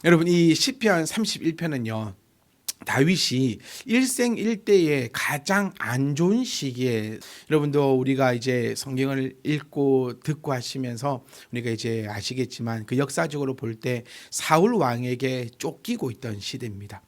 여러분 이 시편 31편은요. 다윗이 일생일대의 가장 안 좋은 시기에 여러분도 우리가 이제 성경을 읽고 듣고 하시면서 우리가 이제 아시겠지만 그 역사적으로 볼 때 사울 왕에게 쫓기고 있던 시대입니다.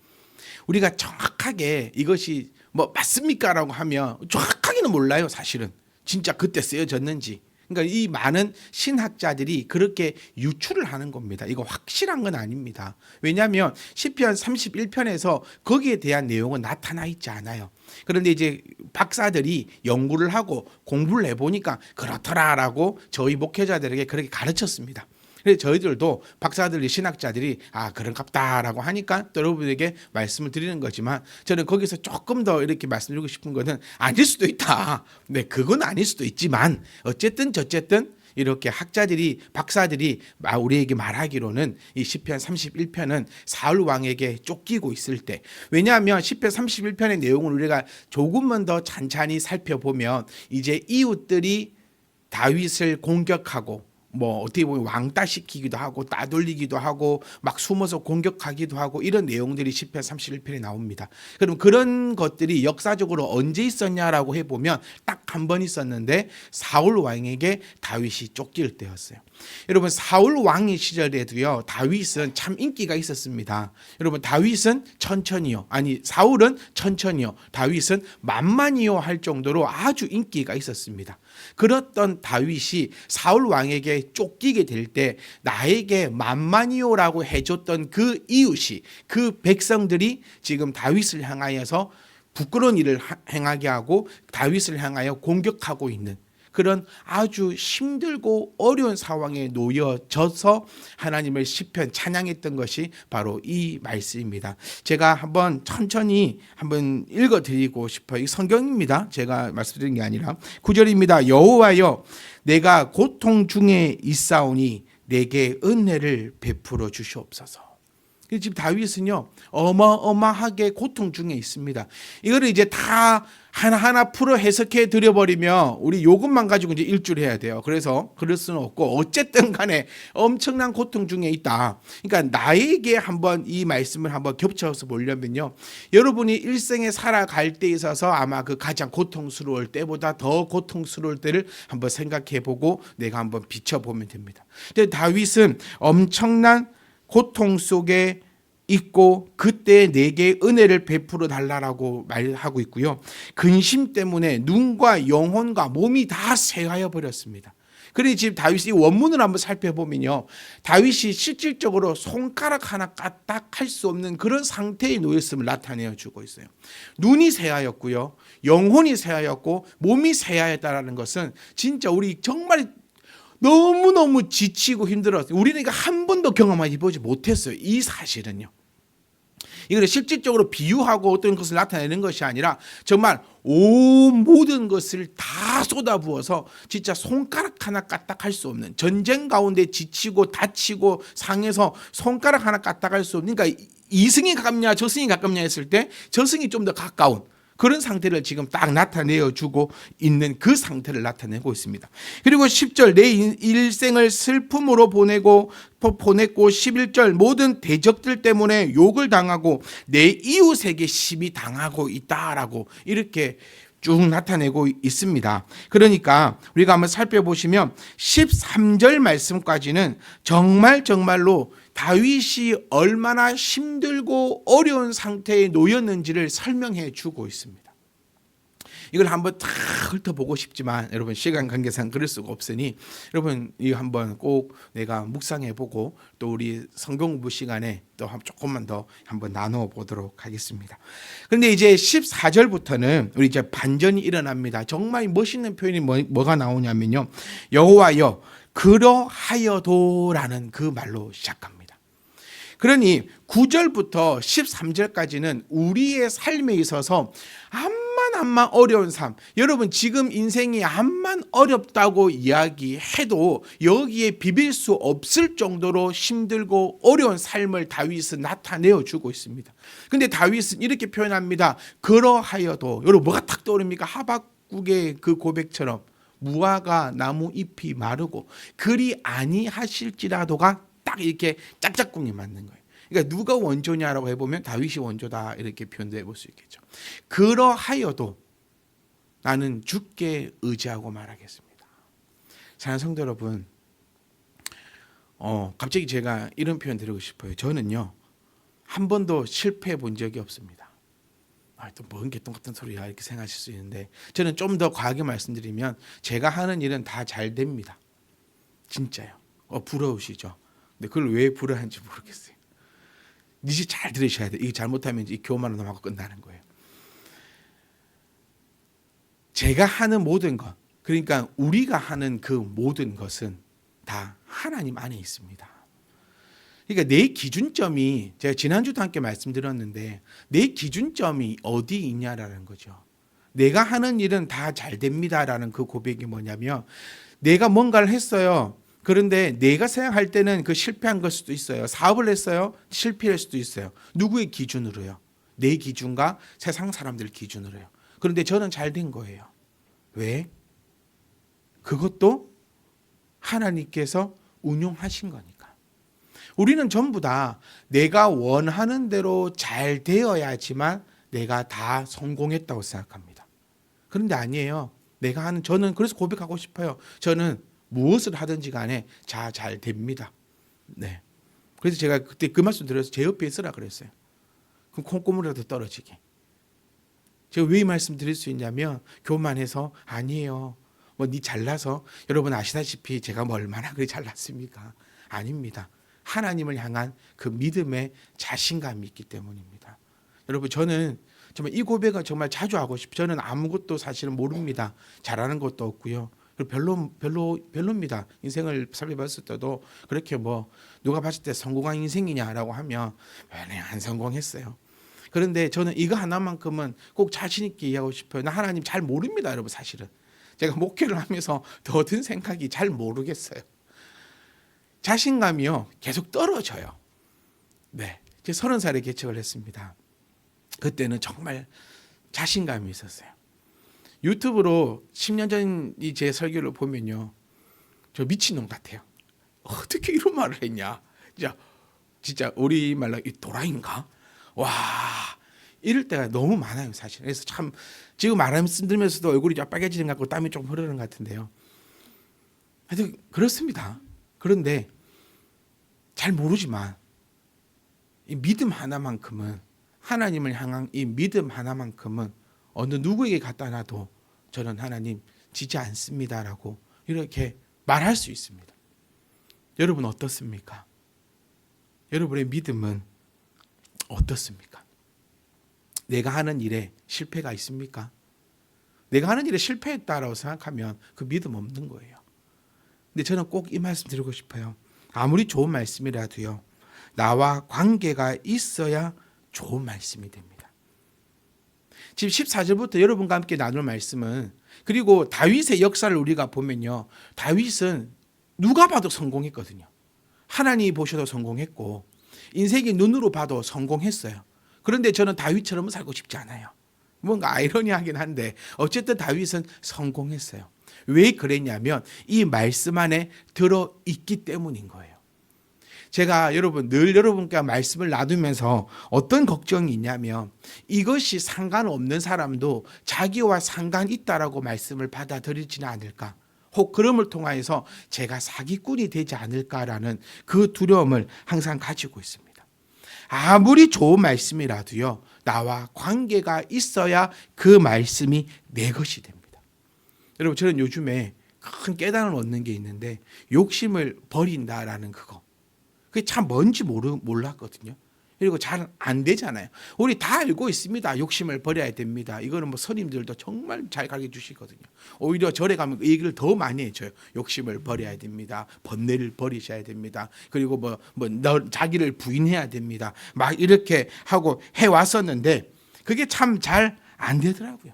우리가 정확하게 이것이 뭐 맞습니까라고 하면 정확하게는 몰라요. 사실은 진짜 그때 쓰여졌는지. 그러니까 이 많은 신학자들이 그렇게 유추를 하는 겁니다. 이거 확실한 건 아닙니다. 왜냐하면 시편 31편에서 거기에 대한 내용은 나타나 있지 않아요. 그런데 이제 박사들이 연구를 하고 공부를 해보니까 그렇더라라고 저희 목회자들에게 그렇게 가르쳤습니다. 그래서 저희들도 박사들, 신학자들이 그런갑다라고 하니까 또 여러분에게 말씀을 드리는 거지만 저는 거기서 조금 더 이렇게 말씀드리고 싶은 것은 아닐 수도 있다. 네, 그건 아닐 수도 있지만 어쨌든 저쨌든 이렇게 학자들이 박사들이 우리에게 말하기로는 이 시편 31편은 사울 왕에게 쫓기고 있을 때, 왜냐하면 시편 31편의 내용을 우리가 조금만 더 찬찬히 살펴보면 이제 이웃들이 다윗을 공격하고 뭐 어떻게 보면 왕따시키기도 하고 따돌리기도 하고 막 숨어서 공격하기도 하고 이런 내용들이 시편 31편에 나옵니다. 그럼 그런 것들이 역사적으로 언제 있었냐라고 해보면 딱 한 번 있었는데 사울 왕에게 다윗이 쫓길 때였어요. 여러분 사울 왕의 시절에도요 다윗은 참 인기가 있었습니다. 여러분 다윗은 사울은 천천히요, 다윗은 만만히요 할 정도로 아주 인기가 있었습니다. 그렇던 다윗이 사울 왕에게 쫓기게 될 때 나에게 만만히요라고 해줬던 그 이웃이, 그 백성들이 지금 다윗을 향하여서 부끄러운 일을 행하게 하고 다윗을 향하여 공격하고 있는 그런 아주 힘들고 어려운 상황에 놓여져서 하나님을 시편 찬양했던 것이 바로 이 말씀입니다. 제가 한번 천천히 한번 읽어드리고 싶어요. 이 성경입니다. 제가 말씀드린 게 아니라 9절입니다. 여호와여 내가 고통 중에 있사오니 내게 은혜를 베풀어 주시옵소서. 지금 다윗은요 어마어마하게 고통 중에 있습니다. 이거를 이제 다 하나하나 풀어 해석해 드려버리면 우리 요것만 가지고 이제 일주일 해야 돼요. 그래서 그럴 수는 없고 어쨌든 간에 엄청난 고통 중에 있다. 그러니까 나에게 한번 이 말씀을 한번 겹쳐서 보려면요, 여러분이 일생에 살아갈 때 있어서 아마 그 가장 고통스러울 때보다 더 고통스러울 때를 한번 생각해 보고 내가 한번 비춰보면 됩니다. 근데 다윗은 엄청난 고통 속에 있고 그때 내게 은혜를 베풀어 달라고 말하고 있고요. 근심 때문에 눈과 영혼과 몸이 다 쇠하여 버렸습니다. 그래서 지금 다윗이 원문을 한번 살펴보면요, 다윗이 실질적으로 손가락 하나 까딱할 수 없는 그런 상태에 놓였음을 나타내어 주고 있어요. 눈이 쇠하였고요, 영혼이 쇠하였고 몸이 쇠하였다라는 것은 진짜 우리 정말 너무너무 지치고 힘들었어요. 우리는 이거 한 번도 경험하지 보지 못했어요. 이 사실은요. 이거는 실질적으로 비유하고 어떤 것을 나타내는 것이 아니라 정말 온 모든 것을 다 쏟아부어서 진짜 손가락 하나 까딱할 수 없는, 전쟁 가운데 지치고 다치고 상해서 손가락 하나 까딱할 수 없는, 그러니까 이승이 가깝냐 저승이 가깝냐 했을 때 저승이 좀 더 가까운 그런 상태를 지금 딱 나타내어 주고 있는 그 상태를 나타내고 있습니다. 그리고 10절 내 일생을 슬픔으로 보냈고 11절 모든 대적들 때문에 욕을 당하고 내 이웃에게 심히 당하고 있다라고 이렇게 쭉 나타내고 있습니다. 그러니까 우리가 한번 살펴보시면 13절 말씀까지는 정말로 다윗이 얼마나 힘들고 어려운 상태에 놓였는지를 설명해 주고 있습니다. 이걸 한번 다 훑어보고 싶지만 여러분 시간 관계상 그럴 수가 없으니 여러분 이거 한번 꼭 내가 묵상해보고 또 우리 성경 공부 시간에 또 조금만 더 한번 나눠보도록 하겠습니다. 그런데 이제 14절부터는 우리 이제 반전이 일어납니다. 정말 멋있는 표현이 뭐가 나오냐면요, 여호와여 그러하여도라는 그 말로 시작합니다. 그러니 9절부터 13절까지는 우리의 삶에 있어서 암만 어려운 삶, 여러분 지금 인생이 암만 어렵다고 이야기해도 여기에 비빌 수 없을 정도로 힘들고 어려운 삶을 다윗은 나타내어 주고 있습니다. 근데 다윗은 이렇게 표현합니다. 그러하여도, 여러분 뭐가 탁 떠오릅니까? 하박국의 그 고백처럼 무화과 나무 잎이 마르고 그리 아니하실지라도가 딱 이렇게 짝짝꿍이 맞는 거예요. 그러니까 누가 원조냐라고 해보면 다윗이 원조다 이렇게 표현도 해볼 수 있겠죠. 그러하여도 나는 주께 의지하고 말하겠습니다. 사랑하는 성도 여러분, 갑자기 제가 이런 표현 드리고 싶어요. 저는요 한 번도 실패해 본 적이 없습니다. 또 뭔 개똥 같은 소리야 이렇게 생각하실 수 있는데, 저는 좀 더 과하게 말씀드리면 제가 하는 일은 다 잘 됩니다. 진짜요. 부러우시죠? 근데 그걸 왜 부러워하는지 모르겠어요. 이제 잘 들으셔야 돼요. 이게 잘못하면 이 교만으로 넘어가고 끝나는 거예요. 제가 하는 모든 것, 그러니까 우리가 하는 그 모든 것은 다 하나님 안에 있습니다. 그러니까 내 기준점이, 제가 지난주도 함께 말씀드렸는데 내 기준점이 어디 있냐라는 거죠. 내가 하는 일은 다 잘 됩니다라는 그 고백이 뭐냐면, 내가 뭔가를 했어요. 그런데 내가 생각할 때는 그 실패한 걸 수도 있어요. 사업을 했어요. 실패할 수도 있어요. 누구의 기준으로요? 내 기준과 세상 사람들 기준으로요. 그런데 저는 잘 된 거예요. 왜? 그것도 하나님께서 운용하신 거니까. 우리는 전부 다 내가 원하는 대로 잘 되어야지만 내가 다 성공했다고 생각합니다. 그런데 아니에요. 저는 그래서 고백하고 싶어요. 저는 무엇을 하든지 간에 잘 됩니다. 네. 그래서 제가 그때 그 말씀 드려서 제 옆에 있으라 그랬어요. 그럼 콩고물이라도 떨어지게. 제가 왜 이 말씀 드릴 수 있냐면, 교만해서 아니에요. 네 잘나서, 여러분 아시다시피 제가 뭐 얼마나 그리 잘났습니까? 아닙니다. 하나님을 향한 그 믿음의 자신감이 있기 때문입니다. 여러분, 저는 정말 이 고백을 정말 자주 하고 싶어요. 저는 아무것도 사실은 모릅니다. 잘하는 것도 없고요. 별로입니다. 인생을 살펴봤을 때도 그렇게 뭐 누가 봤을 때 성공한 인생이냐라고 하면 안 성공했어요. 그런데 저는 이거 하나만큼은 꼭 자신 있게 이해하고 싶어요. 나 하나님 잘 모릅니다, 여러분. 사실은 제가 목회를 하면서 더 든 생각이 잘 모르겠어요. 자신감이요 계속 떨어져요. 네, 제 30살에 개척을 했습니다. 그때는 정말 자신감이 있었어요. 유튜브로 10년 전 제 설교를 보면요, 저 미친놈 같아요. 어떻게 이런 말을 했냐? 진짜 우리말로 이 도라인가? 와, 이럴 때가 너무 많아요, 사실. 그래서 참 지금 말씀드리면서도 얼굴이 빨개지는 것 같고 땀이 좀 흐르는 것 같은데요. 하여튼 그렇습니다. 그런데 잘 모르지만 이 믿음 하나만큼은, 하나님을 향한 이 믿음 하나만큼은 어느 누구에게 갖다 놔도 저는 하나님 지지 않습니다라고 이렇게 말할 수 있습니다. 여러분 어떻습니까? 여러분의 믿음은 어떻습니까? 내가 하는 일에 실패가 있습니까? 내가 하는 일에 실패했다라고 생각하면 그 믿음 없는 거예요. 근데 저는 꼭 이 말씀 드리고 싶어요. 아무리 좋은 말씀이라도요, 나와 관계가 있어야 좋은 말씀이 됩니다. 지금 14절부터 여러분과 함께 나눌 말씀은, 그리고 다윗의 역사를 우리가 보면요, 다윗은 누가 봐도 성공했거든요. 하나님이 보셔도 성공했고 인생의 눈으로 봐도 성공했어요. 그런데 저는 다윗처럼 살고 싶지 않아요. 뭔가 아이러니하긴 한데 어쨌든 다윗은 성공했어요. 왜 그랬냐면 이 말씀 안에 들어있기 때문인 거예요. 제가 늘 여러분과 말씀을 나누면서 어떤 걱정이 있냐면, 이것이 상관없는 사람도 자기와 상관 있다라고 말씀을 받아들이지는 않을까, 혹 그럼을 통하여서 제가 사기꾼이 되지 않을까라는 그 두려움을 항상 가지고 있습니다. 아무리 좋은 말씀이라도요, 나와 관계가 있어야 그 말씀이 내 것이 됩니다. 여러분, 저는 요즘에 큰 깨달음을 얻는 게 있는데, 욕심을 버린다라는 그거, 그게 참 뭔지 몰랐거든요. 그리고 잘 안 되잖아요. 우리 다 알고 있습니다. 욕심을 버려야 됩니다. 이거는 뭐 스님들도 정말 잘 가르쳐 주시거든요. 오히려 절에 가면 이 얘기를 더 많이 해줘요. 욕심을 버려야 됩니다. 번뇌를 버리셔야 됩니다. 그리고 자기를 부인해야 됩니다. 막 이렇게 하고 해왔었는데 그게 참 잘 안 되더라고요.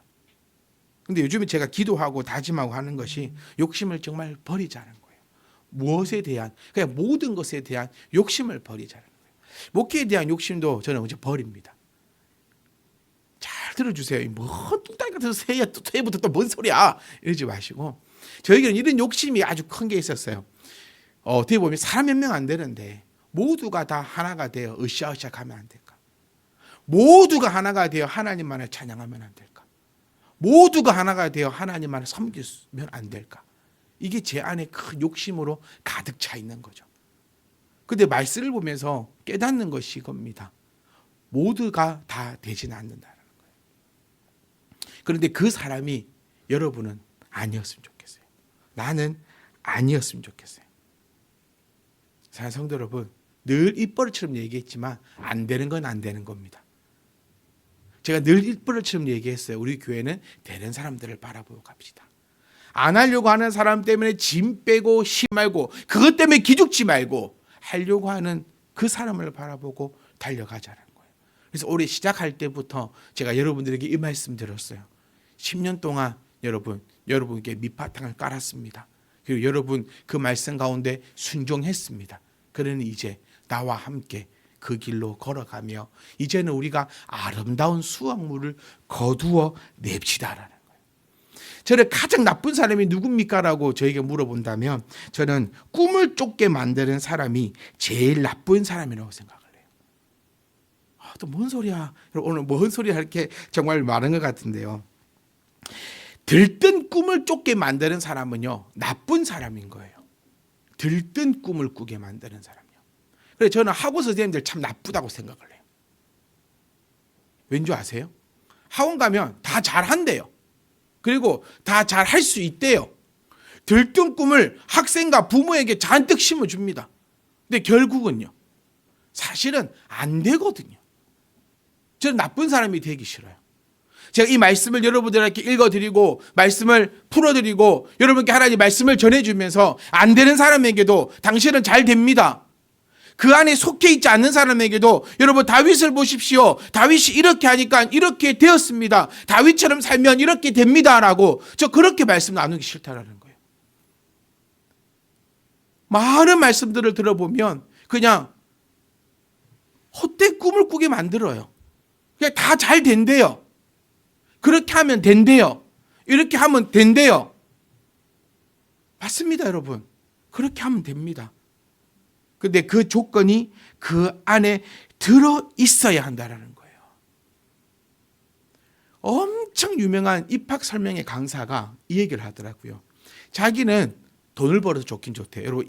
근데 요즘에 제가 기도하고 다짐하고 하는 것이 욕심을 정말 버리자는 거예요. 무엇에 대한, 그냥 모든 것에 대한 욕심을 버리자는 거예요. 목회에 대한 욕심도 저는 이제 버립니다. 잘 들어주세요. 뭐 뚱땅이 같은 새해부터 또 뭔 소리야 이러지 마시고, 저에게는 이런 욕심이 아주 큰 게 있었어요. 어떻게 보면 사람 몇 명 안 되는데 모두가 다 하나가 되어 으쌰으쌰 가면 안 될까? 모두가 하나가 되어 하나님만을 찬양하면 안 될까? 모두가 하나가 되어 하나님만을 섬기면 안 될까? 이게 제 안에 큰 욕심으로 가득 차 있는 거죠. 근데 말씀을 보면서 깨닫는 것이 이겁니다. 모두가 다 되지는 않는다는 거예요. 그런데 그 사람이 여러분은 아니었으면 좋겠어요. 나는 아니었으면 좋겠어요. 사랑하는 성도 여러분, 늘 입버릇처럼 얘기했지만 안 되는 건 안 되는 겁니다. 제가 늘 입버릇처럼 얘기했어요. 우리 교회는 되는 사람들을 바라보고 갑시다. 안 하려고 하는 사람 때문에 짐 빼고 시 말고 그것 때문에 기죽지 말고 하려고 하는 그 사람을 바라보고 달려가자는 거예요. 그래서 올해 시작할 때부터 제가 여러분들에게 이 말씀 드렸어요. 10년 동안 여러분께 밑바탕을 깔았습니다. 그리고 여러분 그 말씀 가운데 순종했습니다. 그러니 이제 나와 함께 그 길로 걸어가며 이제는 우리가 아름다운 수확물을 거두어 냅시다라는 거예요. 저는 가장 나쁜 사람이 누굽니까? 라고 저에게 물어본다면 저는 꿈을 쫓게 만드는 사람이 제일 나쁜 사람이라고 생각을 해요. 또 뭔 소리야? 오늘 뭔 소리야? 이렇게 정말 많은 것 같은데요. 들뜬 꿈을 쫓게 만드는 사람은요, 나쁜 사람인 거예요. 들뜬 꿈을 꾸게 만드는 사람이요. 그래서 저는 학원 선생님들 참 나쁘다고 생각을 해요. 왠지 아세요? 학원 가면 다 잘한대요. 그리고 다 잘할 수 있대요. 들뜬 꿈을 학생과 부모에게 잔뜩 심어줍니다. 근데 결국은요, 사실은 안 되거든요. 저는 나쁜 사람이 되기 싫어요. 제가 이 말씀을 여러분들에게 읽어드리고 말씀을 풀어드리고 여러분께 하나님 말씀을 전해주면서 안 되는 사람에게도 당신은 잘 됩니다. 그 안에 속해 있지 않는 사람에게도 여러분 다윗을 보십시오. 다윗이 이렇게 하니까 이렇게 되었습니다. 다윗처럼 살면 이렇게 됩니다라고 저 그렇게 말씀 나누기 싫다라는 거예요. 많은 말씀들을 들어보면 그냥 헛된 꿈을 꾸게 만들어요. 그냥 다 잘 된대요. 그렇게 하면 된대요. 이렇게 하면 된대요. 맞습니다, 여러분. 그렇게 하면 됩니다. 근데 그 조건이 그 안에 들어 있어야 한다는 거예요. 엄청 유명한 입학 설명회 강사가 이 얘기를 하더라고요. 자기는 돈을 벌어서 좋긴 좋대요. 여러분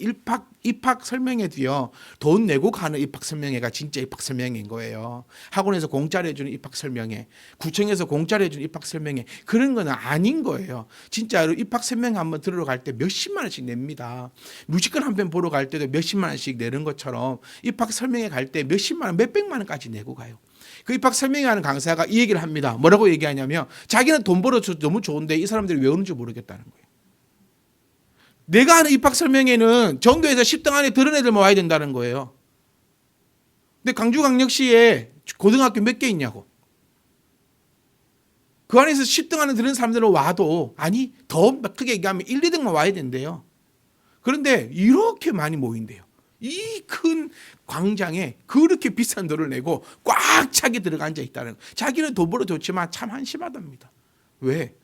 입학 설명회도요, 돈 내고 가는 입학 설명회가 진짜 입학 설명회인 거예요. 학원에서 공짜로 해주는 입학 설명회, 구청에서 공짜로 해주는 입학 설명회, 그런 건 아닌 거예요. 진짜로 입학 설명회 한번 들으러 갈 때 몇십만 원씩 냅니다. 뮤지컬 한 편 보러 갈 때도 몇십만 원씩 내는 것처럼 입학 설명회 갈 때 몇십만 원, 몇백만 원까지 내고 가요. 그 입학 설명회하는 강사가 이 얘기를 합니다. 뭐라고 얘기하냐면 자기는 돈 벌어서 너무 좋은데 이 사람들이 왜 오는지 모르겠다는 거예요. 내가 하는 입학 설명회는 전교에서 10등 안에 들은 애들만 와야 된다는 거예요. 근데 강주광역시에 고등학교 몇 개 있냐고. 그 안에서 10등 안에 들은 사람들은 와도 아니 더 크게 얘기하면 1, 2등만 와야 된대요. 그런데 이렇게 많이 모인대요. 이 큰 광장에 그렇게 비싼 돈을 내고 꽉 차게 들어가 앉아 있다는 거예요. 자기는 돈 벌어 좋지만 참 한심하답니다. 왜?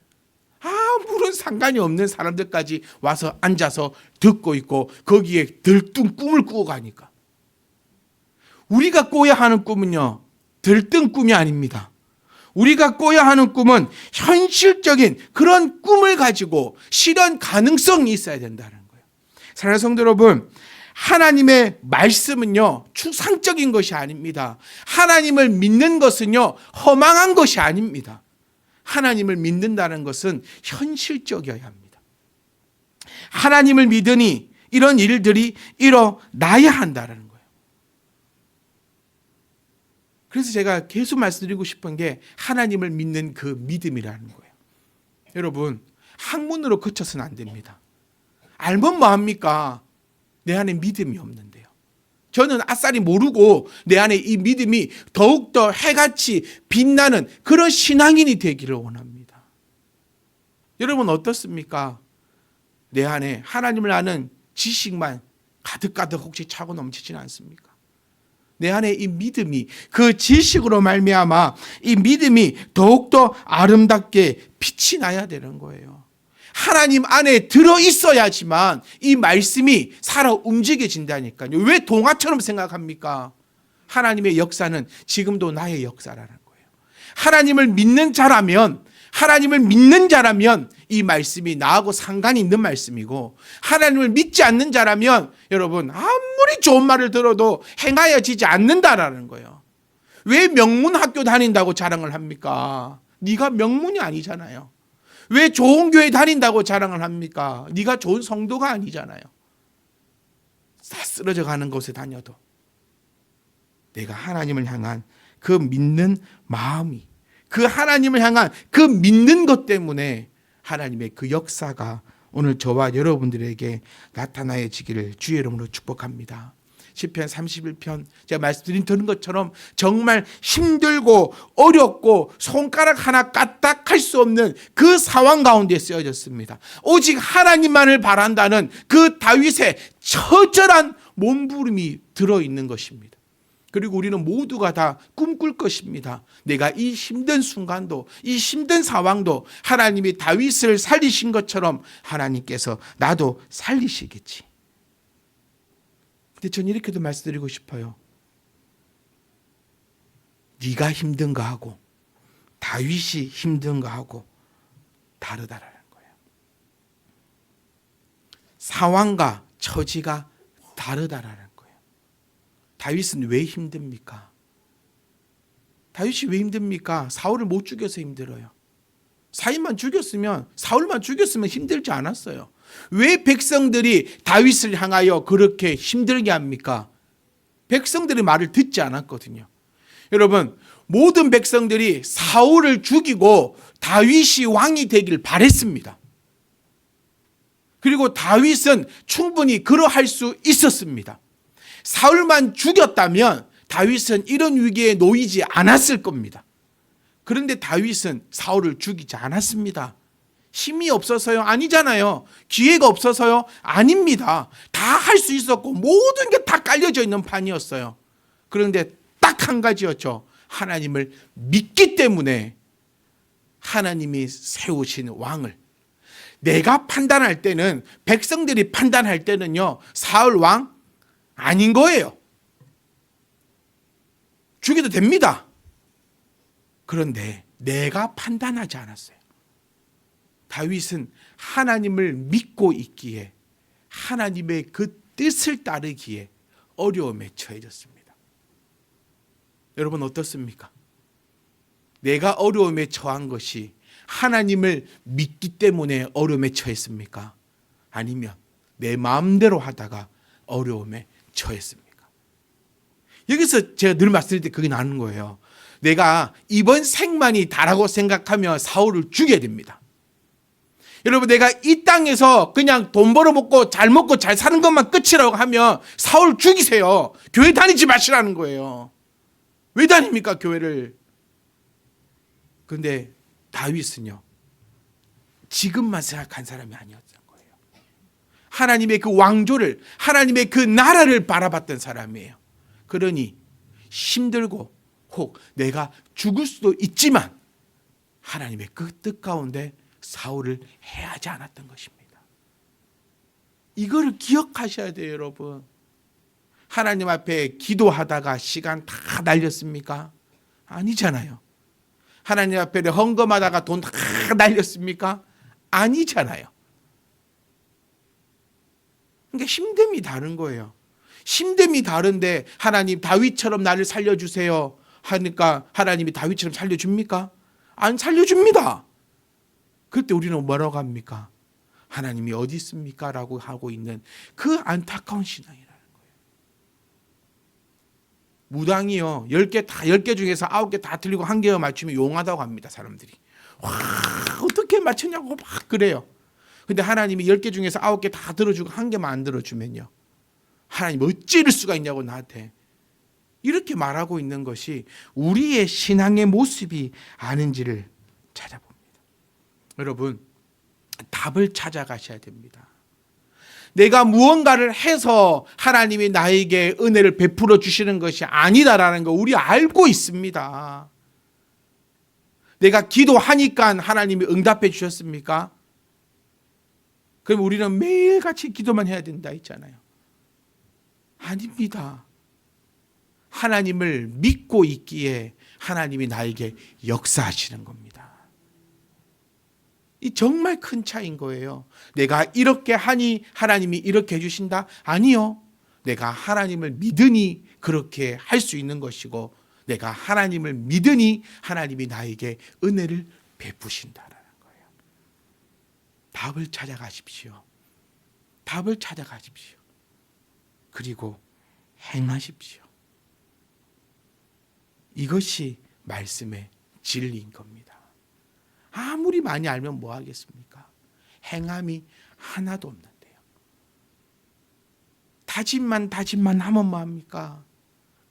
아무런 상관이 없는 사람들까지 와서 앉아서 듣고 있고 거기에 들뜬 꿈을 꾸고 가니까. 우리가 꿔야 하는 꿈은요, 들뜬 꿈이 아닙니다. 우리가 꿔야 하는 꿈은 현실적인 그런 꿈을 가지고 실현 가능성이 있어야 된다는 거예요. 사랑하는 성도 여러분, 하나님의 말씀은요, 추상적인 것이 아닙니다. 하나님을 믿는 것은요, 허망한 것이 아닙니다. 하나님을 믿는다는 것은 현실적이어야 합니다. 하나님을 믿으니 이런 일들이 일어나야 한다는 거예요. 그래서 제가 계속 말씀드리고 싶은 게 하나님을 믿는 그 믿음이라는 거예요. 여러분, 학문으로 그쳐서는 안 됩니다. 알면 뭐합니까? 내 안에 믿음이 없는데요. 저는 아싸리 모르고 내 안에 이 믿음이 더욱더 해같이 빛나는 그런 신앙인이 되기를 원합니다. 여러분 어떻습니까? 내 안에 하나님을 아는 지식만 가득가득 혹시 차고 넘치지는 않습니까? 내 안에 이 믿음이 그 지식으로 말미암아 이 믿음이 더욱더 아름답게 빛이 나야 되는 거예요. 하나님 안에 들어있어야지만 이 말씀이 살아 움직여진다니까요. 왜 동화처럼 생각합니까? 하나님의 역사는 지금도 나의 역사라는 거예요. 하나님을 믿는 자라면 이 말씀이 나하고 상관이 있는 말씀이고, 하나님을 믿지 않는 자라면 여러분 아무리 좋은 말을 들어도 행하여지지 않는다라는 거예요. 왜 명문 학교 다닌다고 자랑을 합니까? 네가 명문이 아니잖아요. 왜 좋은 교회 다닌다고 자랑을 합니까? 네가 좋은 성도가 아니잖아요. 다 쓰러져 가는 곳에 다녀도 내가 하나님을 향한 그 믿는 마음이, 그 하나님을 향한 그 믿는 것 때문에 하나님의 그 역사가 오늘 저와 여러분들에게 나타나지기를 주의 이름으로 축복합니다. 시편 31편 제가 말씀드린 것처럼 정말 힘들고 어렵고 손가락 하나 까딱할 수 없는 그 상황 가운데 쓰여졌습니다. 오직 하나님만을 바란다는 그 다윗의 처절한 몸부림이 들어있는 것입니다. 그리고 우리는 모두가 다 꿈꿀 것입니다. 내가 이 힘든 순간도, 이 힘든 상황도 하나님이 다윗을 살리신 것처럼 하나님께서 나도 살리시겠지. 근데 저는 이렇게도 말씀드리고 싶어요. 네가 힘든 거하고 다윗이 힘든 거하고 다르다라는 거예요. 상황과 처지가 다르다라는 거예요. 다윗은 왜 힘듭니까? 다윗이 왜 힘듭니까? 사울을 못 죽여서 힘들어요. 사울만 죽였으면 힘들지 않았어요. 왜 백성들이 다윗을 향하여 그렇게 힘들게 합니까? 백성들의 말을 듣지 않았거든요. 여러분, 모든 백성들이 사울을 죽이고 다윗이 왕이 되길 바랬습니다. 그리고 다윗은 충분히 그러할 수 있었습니다. 사울만 죽였다면 다윗은 이런 위기에 놓이지 않았을 겁니다. 그런데 다윗은 사울을 죽이지 않았습니다. 힘이 없어서요? 아니잖아요. 기회가 없어서요? 아닙니다. 다 할 수 있었고 모든 게 다 깔려져 있는 판이었어요. 그런데 딱 한 가지였죠. 하나님을 믿기 때문에 하나님이 세우신 왕을, 내가 판단할 때는, 백성들이 판단할 때는요, 사울 왕 아닌 거예요. 죽여도 됩니다. 그런데 내가 판단하지 않았어요. 다윗은 하나님을 믿고 있기에, 하나님의 그 뜻을 따르기에 어려움에 처해졌습니다. 여러분 어떻습니까? 내가 어려움에 처한 것이 하나님을 믿기 때문에 어려움에 처했습니까? 아니면 내 마음대로 하다가 어려움에 처했습니까? 여기서 제가 늘 말씀드릴 때 그게 나는 거예요. 내가 이번 생만이 다라고 생각하며 사울을 죽여야 됩니다. 여러분, 내가 이 땅에서 그냥 돈 벌어먹고 잘 사는 것만 끝이라고 하면 사울 죽이세요. 교회 다니지 마시라는 거예요. 왜 다닙니까, 교회를? 그런데 다윗은요, 지금만 생각한 사람이 아니었던 거예요. 하나님의 그 왕조를, 하나님의 그 나라를 바라봤던 사람이에요. 그러니 힘들고 혹 내가 죽을 수도 있지만 하나님의 그 뜻 가운데 사울을 해하지 않았던 것입니다. 이거를 기억하셔야 돼요, 여러분. 하나님 앞에 기도하다가 시간 다 날렸습니까? 아니잖아요. 하나님 앞에 헌금하다가 돈 다 날렸습니까? 아니잖아요. 그러니까 힘듦이 다른 거예요. 힘듦이 다른데 하나님 다윗처럼 나를 살려주세요 하니까 하나님이 다윗처럼 살려줍니까? 안 살려줍니다. 그때 우리는 뭐라고 합니까? 하나님이 어디 있습니까? 라고 하고 있는 그 안타까운 신앙이라는 거예요. 무당이요, 10개 중에서 9개 다 틀리고 1개 맞추면 용하다고 합니다. 사람들이. 와, 어떻게 맞췄냐고 막 그래요. 근데 하나님이 10개 중에서 9개 다 들어주고 1개만 안 들어주면요, 하나님 어찌 이럴 수가 있냐고 나한테 이렇게 말하고 있는 것이 우리의 신앙의 모습이 아닌지를 찾아봅니다. 여러분, 답을 찾아가셔야 됩니다. 내가 무언가를 해서 하나님이 나에게 은혜를 베풀어 주시는 것이 아니다라는 거 우리 알고 있습니다. 내가 기도하니까 하나님이 응답해 주셨습니까? 그럼 우리는 매일같이 기도만 해야 된다 했잖아요. 아닙니다. 하나님을 믿고 있기에 하나님이 나에게 역사하시는 겁니다. 이 정말 큰 차이인 거예요. 내가 이렇게 하니 하나님이 이렇게 해주신다? 아니요. 내가 하나님을 믿으니 그렇게 할 수 있는 것이고, 내가 하나님을 믿으니 하나님이 나에게 은혜를 베푸신다라는 거예요. 답을 찾아가십시오. 답을 찾아가십시오. 그리고 행하십시오. 이것이 말씀의 진리인 겁니다. 아무리 많이 알면 뭐 하겠습니까? 행함이 하나도 없는데요. 다짐만 하면 뭐 합니까?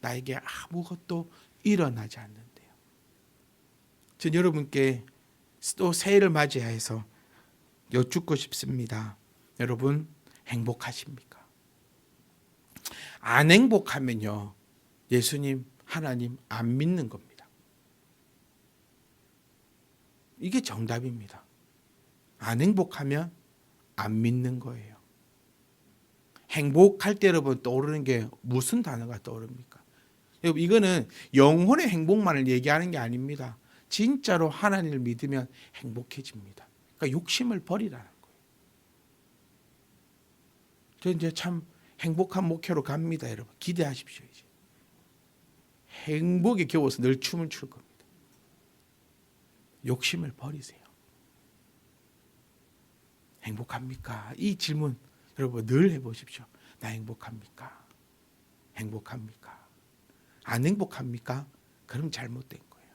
나에게 아무것도 일어나지 않는데요. 전 여러분께 또 새해를 맞이해서 여쭙고 싶습니다. 여러분 행복하십니까? 안 행복하면요, 예수님, 하나님 안 믿는 겁니다. 이게 정답입니다. 안 행복하면 안 믿는 거예요. 행복할 때 여러분 떠오르는 게 무슨 단어가 떠오릅니까? 여러분 이거는 영혼의 행복만을 얘기하는 게 아닙니다. 진짜로 하나님을 믿으면 행복해집니다. 그러니까 욕심을 버리라는 거예요. 저 이제 참 행복한 목회로 갑니다, 여러분. 기대하십시오. 이제 행복에 겨워서 늘 춤을 출 겁니다. 욕심을 버리세요. 행복합니까? 이 질문 여러분 늘 해보십시오. 나 행복합니까? 행복합니까? 안 행복합니까? 그럼 잘못된 거예요.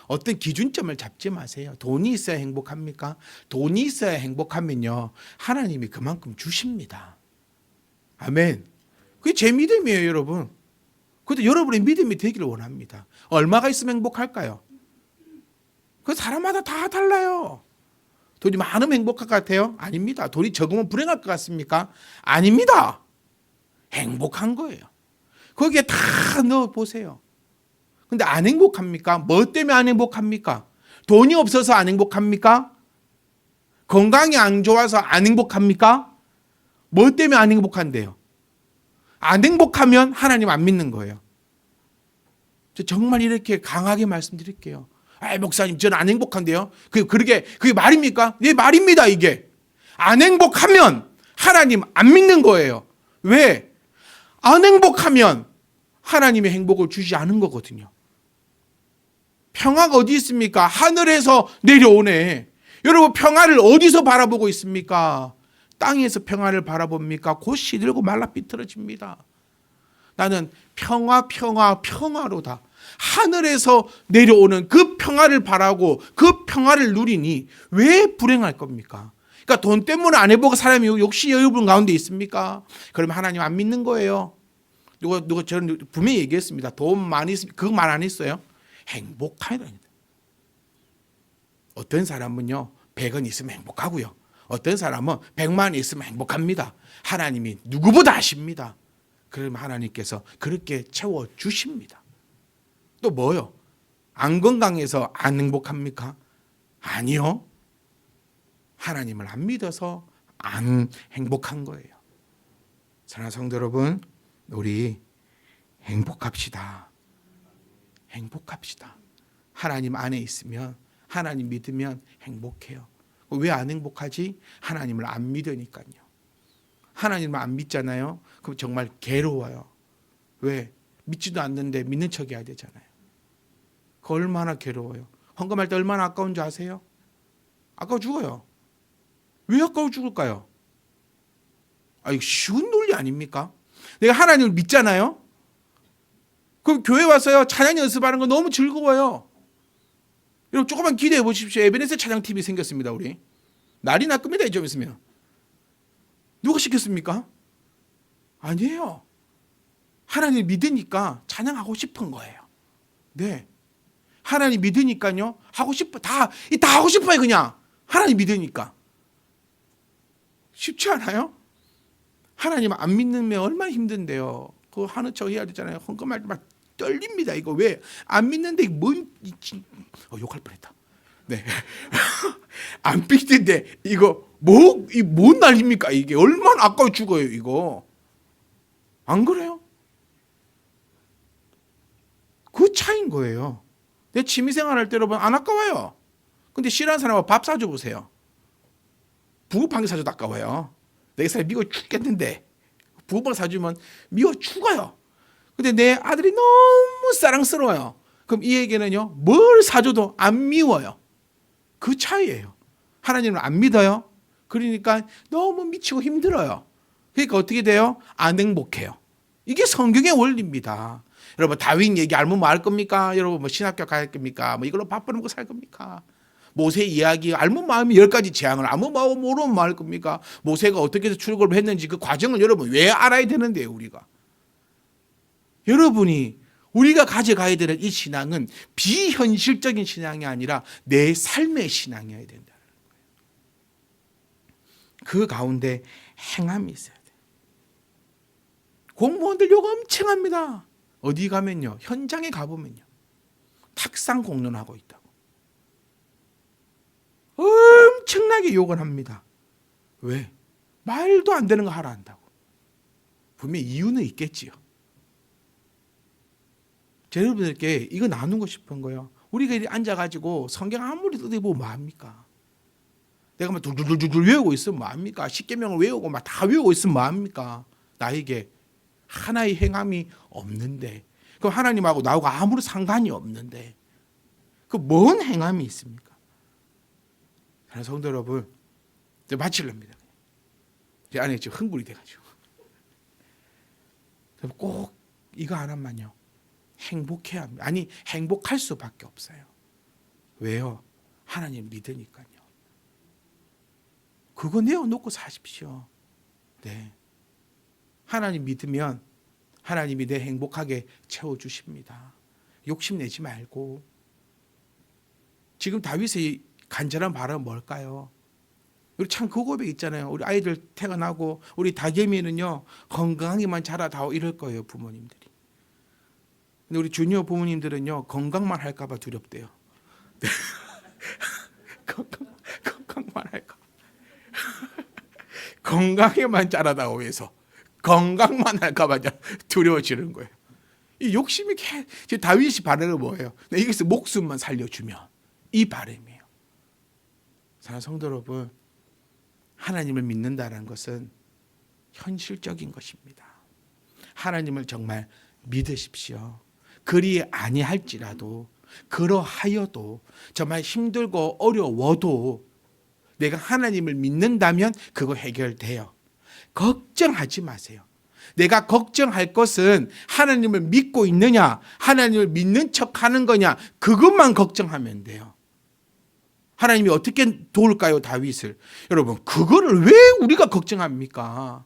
어떤 기준점을 잡지 마세요. 돈이 있어야 행복합니까? 돈이 있어야 행복하면요, 하나님이 그만큼 주십니다. 아멘. 그게 제 믿음이에요, 여러분. 그것도 여러분의 믿음이 되기를 원합니다. 얼마가 있으면 행복할까요? 그 사람마다 다 달라요. 돈이 많으면 행복할 것 같아요? 아닙니다. 돈이 적으면 불행할 것 같습니까? 아닙니다. 행복한 거예요. 거기에 다 넣어보세요. 근데 안 행복합니까? 뭐 때문에 안 행복합니까? 돈이 없어서 안 행복합니까? 건강이 안 좋아서 안 행복합니까? 뭐 때문에 안 행복한데요? 안 행복하면 하나님 안 믿는 거예요. 저 정말 이렇게 강하게 말씀드릴게요. 아, 목사님, 저는 안 행복한데요. 그게 말입니까? 네, 말입니다, 이게. 안 행복하면 하나님 안 믿는 거예요. 왜? 안 행복하면 하나님의 행복을 주지 않은 거거든요. 평화가 어디 있습니까? 하늘에서 내려오네. 여러분, 평화를 어디서 바라보고 있습니까? 땅에서 평화를 바라봅니까? 곧 시들고 말라 삐뚤어집니다. 나는 평화로다. 하늘에서 내려오는 그 평화를 바라고 그 평화를 누리니 왜 불행할 겁니까? 그러니까 돈 때문에 안 해보고 사람이 욕심 여유분 가운데 있습니까? 그러면 하나님 안 믿는 거예요. 누가 저는 분명히 얘기했습니다. 돈 많이 있으면 그 말 안 했어요. 행복하다. 어떤 사람은요 100원 있으면 행복하고요. 어떤 사람은 100만 원 있으면 행복합니다. 하나님이 누구보다 아십니다. 그러면 하나님께서 그렇게 채워주십니다. 또 뭐요? 안 건강해서 안 행복합니까? 아니요. 하나님을 안 믿어서 안 행복한 거예요. 사랑하는 성도 여러분, 우리 행복합시다. 행복합시다. 하나님 안에 있으면, 하나님 믿으면 행복해요. 왜 안 행복하지? 하나님을 안 믿으니까요. 하나님을 안 믿잖아요. 그럼 정말 괴로워요. 왜? 믿지도 않는데 믿는 척 해야 되잖아요. 그 얼마나 괴로워요. 헌금할 때 얼마나 아까운 줄 아세요? 아까워 죽어요. 왜 아까워 죽을까요? 이거 쉬운 논리 아닙니까? 내가 하나님을 믿잖아요. 그럼 교회 와서요 찬양 연습하는 거 너무 즐거워요. 여러분 조금만 기대해 보십시오. 에베네셀 찬양팀이 생겼습니다. 우리 난리 날 겁니다. 좀 있으면. 누가 시켰습니까? 아니에요. 하나님 믿으니까 찬양하고 싶은 거예요. 네. 하나님 믿으니까요 하고 싶어. 다 하고 싶어요. 그냥 하나님 믿으니까. 쉽지 않아요? 하나님 안 믿으면 얼마나 힘든데요. 그거 하는 척 해야 되잖아요. 헌금할 때 막 떨립니다. 이거 왜 안 믿는데 뭔 욕할 뻔했다. 네. 안 삐진데 이거 뭔 난리입니까? 이게 얼마나 아까워 죽어요, 이거. 안 그래요? 그 차이인 거예요. 내 취미생활 할 때 여러분 안 아까워요. 근데 싫어하는 사람하고 밥 사줘 보세요. 붕어빵 사줘도 아까워요. 내 사람 미워 죽겠는데 붕어빵 사주면 미워 죽어요. 근데 내 아들이 너무 사랑스러워요. 그럼 이 얘기는요, 뭘 사줘도 안 미워요. 그 차이예요. 하나님을 안 믿어요. 그러니까 너무 미치고 힘들어요. 그러니까 어떻게 돼요? 안 행복해요. 이게 성경의 원리입니다. 여러분 다윗 얘기 알면 뭐 할 겁니까? 여러분 뭐 신학교 갈 겁니까? 뭐 이걸로 밥 벌어먹고 살 겁니까? 모세 이야기 알면 마음이 10가지 재앙을 아무 마음 모르면 뭐 할 겁니까? 모세가 어떻게 해서 출애굽을 했는지 그 과정을 여러분 왜 알아야 되는데요, 우리가. 여러분이 우리가 가져가야 되는 이 신앙은 비현실적인 신앙이 아니라 내 삶의 신앙이어야 된다는 거예요. 그 가운데 행함이 있어야 돼요. 공무원들 요구 엄청 합니다. 어디 가면요, 현장에 가보면요, 탁상 공론하고 있다고 엄청나게 욕을 합니다. 왜? 말도 안 되는 거 하라 한다고. 분명히 이유는 있겠지요. 여러분들께 이거 나누고 싶은 거예요. 우리가 이렇게 앉아가지고 성경 아무리 뜯어보면 뭐합니까? 내가 막 둘둘둘둘 외우고 있으면 뭐합니까? 십계명을 외우고 막 다 외우고 있으면 뭐합니까? 나에게 하나의 행함이 없는데, 그 하나님하고 나하고 아무런 상관이 없는데 그 뭔 행함이 있습니까? 사랑하는 성도 여러분, 이제 마치렵니다. 제 안에 지금 흥분이 돼가지고 꼭 이거 하나만요, 행복해야 합니다. 아니 행복할 수밖에 없어요. 왜요? 하나님 믿으니까요. 그거 내어놓고 사십시오. 네. 하나님 믿으면 하나님이 내 행복하게 채워주십니다. 욕심내지 말고. 지금 다윗의 간절한 바람은 뭘까요? 우리 참 그 고백 있잖아요. 우리 아이들 태어나고 우리 다겸이는요 건강하게만 자라다오 이럴 거예요, 부모님들이. 근데 우리 주니어 부모님들은요 건강만 할까 봐 두렵대요. 건강만 할까. 건강에만 자라다오 해서 건강만 할까 봐 두려워지는 거예요. 이 욕심이 지금 다윗이 바라는 뭐예요? 여기서 목숨만 살려주면 이 바람이에요. 사랑하는 성도 여러분, 하나님을 믿는다는 것은 현실적인 것입니다. 하나님을 정말 믿으십시오. 그리 아니할지라도, 그러하여도, 정말 힘들고 어려워도 내가 하나님을 믿는다면 그거 해결돼요. 걱정하지 마세요. 내가 걱정할 것은 하나님을 믿고 있느냐, 하나님을 믿는 척하는 거냐, 그것만 걱정하면 돼요. 하나님이 어떻게 도울까요, 다윗을? 여러분, 그거를 왜 우리가 걱정합니까?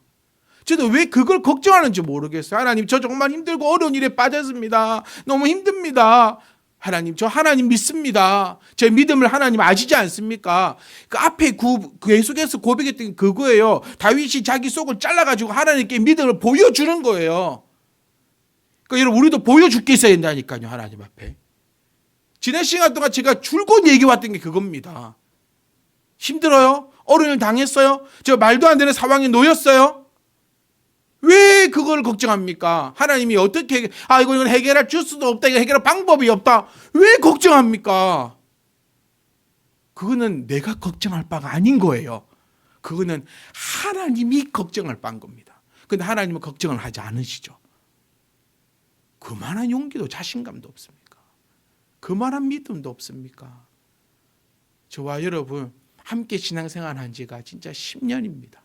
저도 왜 그걸 걱정하는지 모르겠어요. 하나님, 저 정말 힘들고 어려운 일에 빠졌습니다. 너무 힘듭니다. 하나님, 저 하나님 믿습니다. 제 믿음을 하나님 아시지 않습니까? 그 앞에 계속해서 고백했던 그거예요. 다윗이 자기 속을 잘라가지고 하나님께 믿음을 보여주는 거예요. 그러니까 여러분, 우리도 보여줄 게 있어야 된다니까요, 하나님 앞에. 지난 시간 동안 제가 줄곧 얘기해왔던 게 그겁니다. 힘들어요? 어려운 일 당했어요? 저 말도 안 되는 상황에 놓였어요? 왜 그걸 걱정합니까? 하나님이 어떻게 이건 해결할 줄 수도 없다, 이거 해결할 방법이 없다, 왜 걱정합니까? 그거는 내가 걱정할 바가 아닌 거예요. 그거는 하나님이 걱정할 바인 겁니다. 그런데 하나님은 걱정을 하지 않으시죠. 그만한 용기도 자신감도 없습니까? 그만한 믿음도 없습니까? 저와 여러분 함께 신앙생활 한 지가 진짜 10년입니다.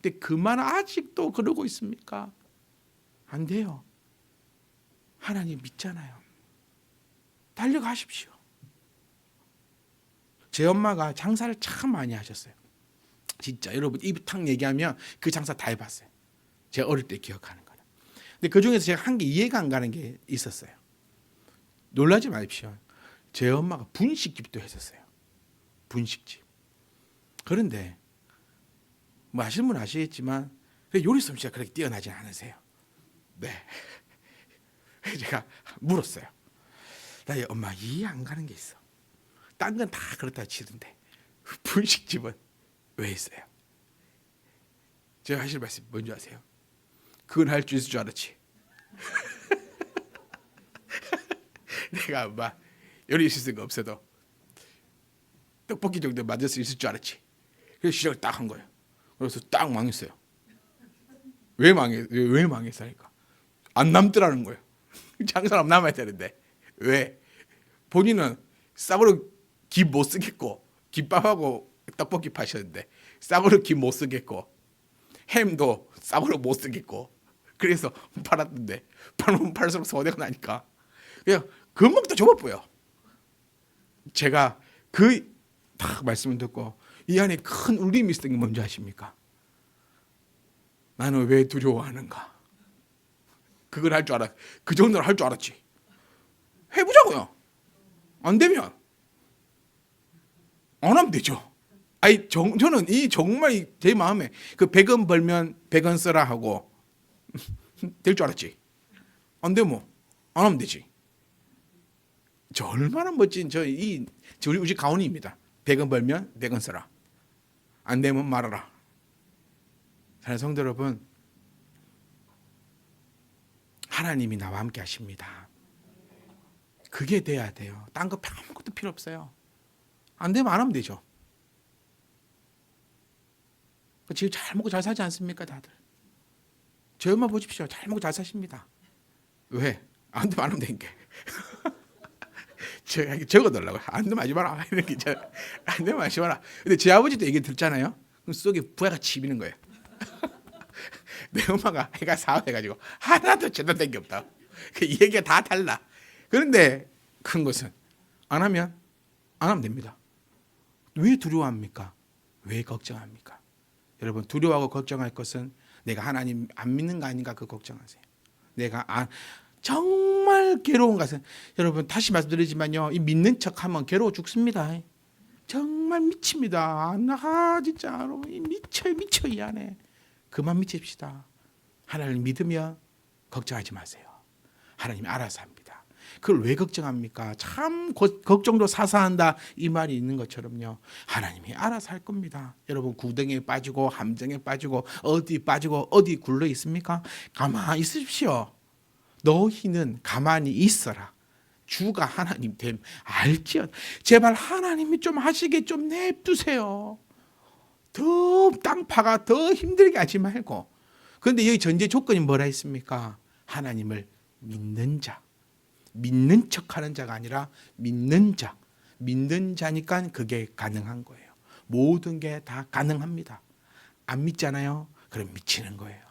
근데 그만 아직도 그러고 있습니까? 안 돼요. 하나님 믿잖아요. 달려가십시오. 제 엄마가 장사를 참 많이 하셨어요. 진짜 여러분 입 탁 얘기하면 그 장사 다 해봤어요. 제가 어릴 때 기억하는 거는. 근데 그중에서 제가 한 게 이해가 안 가는 게 있었어요. 놀라지 마십시오. 제 엄마가 분식집도 했었어요. 분식집. 그런데 뭐 아시는 분 아시겠지만 요리 솜씨가 그렇게 뛰어나지 않으세요. 네. 제가 물었어요. 나 엄마 이해 안 가는 게 있어. 딴 건 다 그렇다 치던데 분식집은 왜 있어요? 제가 하실 말씀 뭔지 아세요? 그건 할 줄 있을 줄 알았지. 내가 막 요리 실수가 없어도 떡볶이 정도 만들 수 있을 줄 알았지. 그래서 시작을 딱 한 거예요. 그래서 딱 망했어요. 왜 망했으니까 안 남더라는 거예요. 장사는 안 남아야 되는데 왜? 본인은 싸구려 김 못 쓰겠고 김밥하고 떡볶이 파셨는데 싸구려 김 못 쓰겠고 햄도 싸구려 못 쓰겠고 그래서 팔았는데 팔면 팔수록 손해가 나니까 그냥 금방도 접어보여. 제가 그 딱 말씀을 듣고 이 안에 큰 울림이 있었던 게 뭔지 아십니까? 나는 왜 두려워하는가? 그걸 할 줄 알아. 그 정도는 할 줄 알았지. 해보자고요. 안 되면 안 하면 되죠. 아니 저는 이 정말 제 마음에 그 100원 벌면 100원 써라 하고 될 줄 알았지. 안 되면 안 하면 되지. 저 얼마나 멋진 우리 가훈이입니다. 100원 벌면 100원 써라. 안 되면 말아라. 사랑하는 성도 여러분, 하나님이 나와 함께 하십니다. 그게 돼야 돼요. 딴 거 아무것도 필요 없어요. 안 되면 안 하면 되죠. 지금 잘 먹고 잘 사지 않습니까, 다들? 저 엄마 보십시오. 잘 먹고 잘 사십니다. 왜? 안 되면 안 하면 되니까. 적어달라고요. 안 되면 하지 마라. 이렇게 안 되면 하지 마라. 근데 제 아버지도 얘기 듣잖아요. 그럼 속에 부하가 치미는 거예요. 내 엄마가 해가 사업해가지고 하나도 제대로 된 게 없다. 이 얘기가 다 달라. 그런데 큰 것은 안 하면 됩니다. 왜 두려워합니까? 왜 걱정합니까? 여러분 두려워하고 걱정할 것은 내가 하나님 안 믿는 거 아닌가 그 걱정하세요. 내가 정말 괴로운 것은 여러분 다시 말씀드리지만요. 이 믿는 척하면 괴로워 죽습니다. 정말 미칩니다. 진짜 여러분 미쳐 이 안에. 그만 미칩시다. 하나님 믿으면 걱정하지 마세요. 하나님이 알아서 합니다. 그걸 왜 걱정합니까? 참 걱정도 사사한다 이 말이 있는 것처럼요. 하나님이 알아서 할 겁니다. 여러분 구덩이에 빠지고 함정에 빠지고 어디 굴러 있습니까? 가만히 있으십시오. 너희는 가만히 있어라. 주가 하나님 됨 알지요. 제발 하나님이 좀 하시게 좀 냅두세요. 더 땅 파가 더 힘들게 하지 말고. 그런데 여기 전제 조건이 뭐라 했습니까? 하나님을 믿는 자. 믿는 척하는 자가 아니라 믿는 자. 믿는 자니까 그게 가능한 거예요. 모든 게 다 가능합니다. 안 믿잖아요. 그럼 미치는 거예요.